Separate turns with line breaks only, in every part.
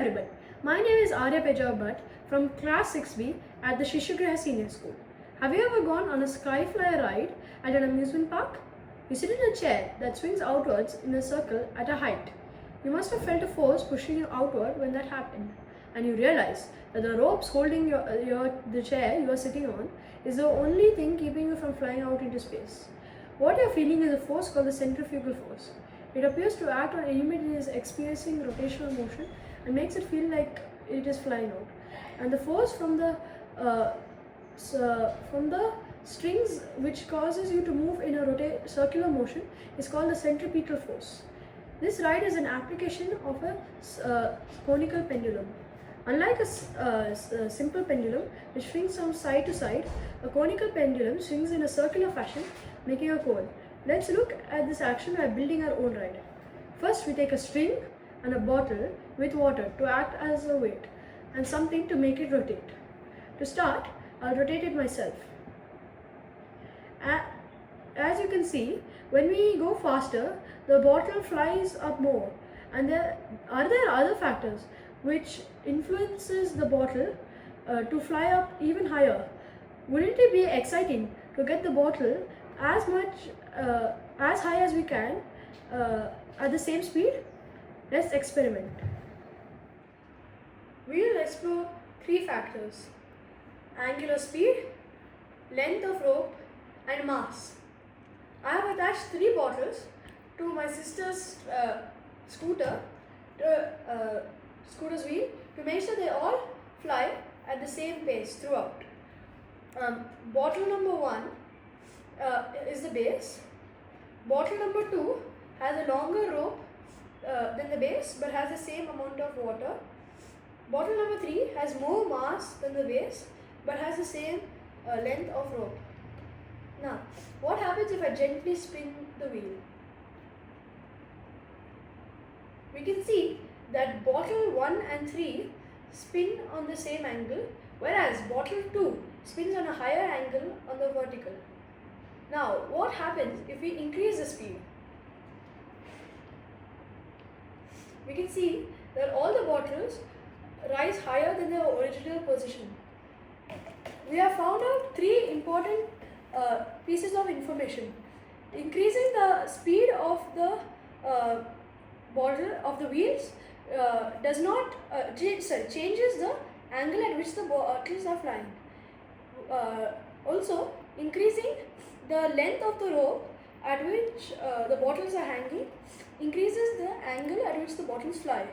everyone, my name is Arya from class 6B at the Shishugraha Senior School. Have you ever gone on a skyflyer ride at an amusement park? You sit in a chair that swings outwards in a circle at a height. You must have felt a force pushing you outward when that happened, and you realize that the ropes holding the chair you are sitting on is the only thing keeping you from flying out into space. What you're feeling is a force called the centrifugal force. It appears to act on any material is experiencing rotational motion and makes it feel like it is flying out. And the force from the strings which causes you to move in a circular motion is called the centripetal force. This ride is an application of a conical pendulum. Unlike a simple pendulum which swings from side to side, a conical pendulum swings in a circular fashion, making a cone. Let's look at this action by building our own ride. First, we take a string and a bottle with water to act as a weight and something to make it rotate. To start, I'll rotate it myself. As you can see, when we go faster, the bottle flies up more, and there are other factors which influences the bottle to fly up even higher. Wouldn't it be exciting to get the bottle as high as we can at the same speed? Let's experiment. We will explore three factors: angular speed, length of rope, and mass. I have attached three bottles to my sister's scooter's wheel to make sure they all fly at the same pace throughout. Bottle number 1 is the base. Bottle number 2 has a longer rope than the base but has the same amount of water. Bottle number 3 has more mass than the base but has the same length of rope. Now, what happens if I gently spin the wheel? We can see that bottle 1 and 3 spin on the same angle, whereas bottle 2 spins on a higher angle on the vertical. Now, what happens if we increase the speed? We can see that all the bottles rise higher than their original position. We have found out three important pieces of information. Increasing the speed of the wheels does not changes the angle at which the bottles are flying. Also, increasing the length of the rope at which the bottles are hanging increases the angle at which the bottles fly.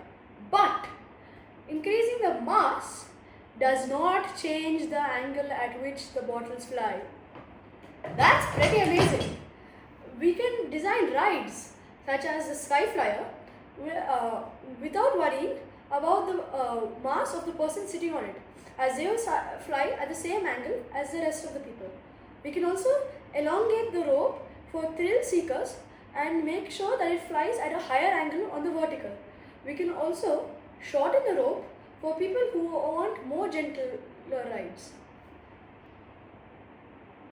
But increasing the mass does not change the angle at which the bottles fly. That's pretty amazing. We can design rides such as the Skyflyer without worrying about the mass of the person sitting on it, as they will fly at the same angle as the rest of the people. We can also elongate the rope for thrill seekers and make sure that it flies at a higher angle on the vertical. We can also shorten the rope for people who want more gentler rides.